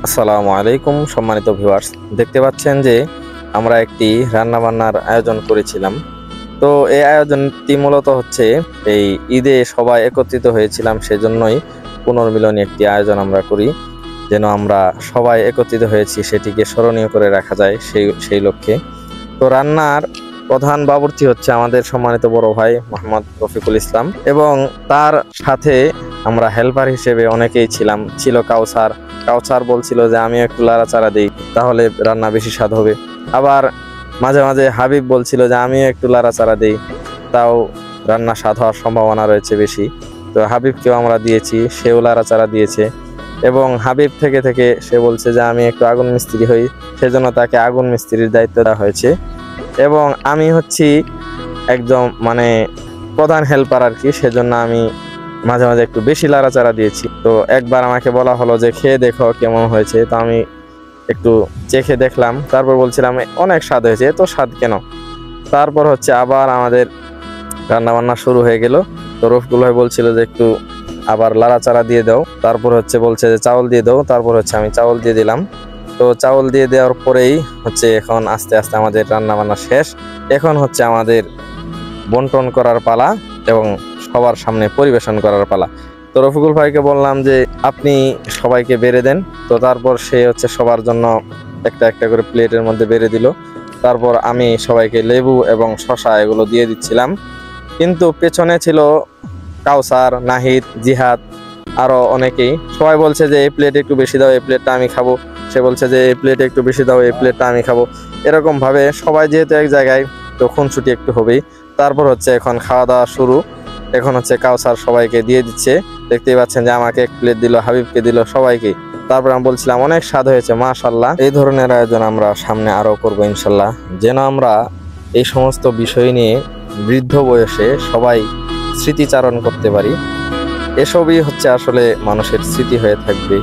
আসসালামু আলাইকুম সম্মানিত ভিউয়ার্স, দেখতে পাচ্ছেন যে আমরা একটি রান্নাবান্নার আয়োজন করেছিলাম। তো এই আয়োজনটি মূলত হচ্ছে এই ঈদে সবাই একত্রিত হয়েছিলাম, সেজন্যই পুনর্মিলনী একটি আয়োজন আমরা করি, যেন আমরা সবাই একত্রিত হয়েছি সেটিকে স্মরণীয় করে রাখা যায় সেই লক্ষ্যে। তো রান্নার প্রধান বাবুর্চি হচ্ছে আমাদের সম্মানিত বড় ভাই মোহাম্মদ রফিকুল ইসলাম, এবং তার সাথে আমরা হেল্পার হিসেবে অনেকেই ছিল কাউসার বলছিল যে আমি একটু লাড়াচাড়া দিই, তাহলে রান্না বেশি স্বাদ হবে। আবার মাঝে মাঝে হাবিব বলছিল যে আমিও একটু লাড়াচাড়া দিই, তাও রান্না স্বাদ হওয়ার সম্ভাবনা রয়েছে বেশি। তো হাবিবকেও আমরা দিয়েছি, সেও লাড়াচাড়া দিয়েছে। এবং হাবিব থেকে থেকে সে বলছে যে আমি একটু আগুন মিস্ত্রি হই, সেজন্য তাকে আগুন মিস্ত্রির দায়িত্ব দেওয়া হয়েছে। এবং আমি হচ্ছি একদম প্রধান হেল্পার আর কি, সেজন্য আমি মাঝে মাঝে একটু বেশি লাড়াচাড়া দিয়েছি। তো একবার আমাকে বলা হলো যে খেয়ে দেখো কেমন হয়েছে, তো আমি একটু চেখে দেখলাম, তারপর বলছিলাম অনেক স্বাদ হয়েছে, এত স্বাদ কেন। তারপর হচ্ছে আবার আমাদের রান্নাবান্না শুরু হয়ে গেল। তো রফিকুল ভাই বলছিল যে একটু আবার লাড়াচাড়া দিয়ে দাও, তারপর হচ্ছে বলছে যে চাউল দিয়ে দাও, তারপর হচ্ছে আমি চাউল দিয়ে দিলাম। তো চাউল দিয়ে দেওয়ার পরেই হচ্ছে এখন আস্তে আস্তে আমাদের রান্নাবান্না শেষ। এখন হচ্ছে আমাদের বন্টন করার পালা এবং সবার সামনে পরিবেশন করার পালা। তো রফিকুল ভাইকে বললাম যে আপনি সবাইকে বেড়ে দেন। তো তারপর সে হচ্ছে সবার জন্য একটা একটা করে প্লেটের মধ্যে বেড়ে দিল। তারপর আমি সবাইকে লেবু এবং শসা এগুলো দিয়ে দিচ্ছিলাম। কিন্তু পেছনে ছিল কাউসার, নাহিদ, জিহাদ, আরো অনেকেই। সবাই বলছে যে এই প্লেট একটু বেশি দাও, এই প্লেটটা আমি খাবো। সে বলছে যে এই প্লেট একটু বেশি দাও, এই প্লেটটা আমি খাবো। এরকম ভাবে সবাই যেহেতু এক জায়গায়, তো খুনসুটি একটু হবেই। তারপর হচ্ছে এখন খাওয়া দাওয়া শুরু। এখন হচ্ছে কাউসার সবাইকে দিয়ে দিচ্ছে, দেখতেই পাচ্ছেন যে আমাকে এক প্লেট দিল, হাবিবকে দিল, সবাইকে। তারপর আমি বলছিলাম অনেক স্বাদ হয়েছে, মাশাআল্লাহ। এই ধরনের আয়োজন আমরা সামনে আরো করবো ইনশাল্লাহ, যেন আমরা এই সমস্ত বিষয় নিয়ে বৃদ্ধ বয়সে সবাই স্মৃতিচারণ করতে পারি। এসবই হচ্ছে আসলে মানুষের স্মৃতি হয়ে থাকবে।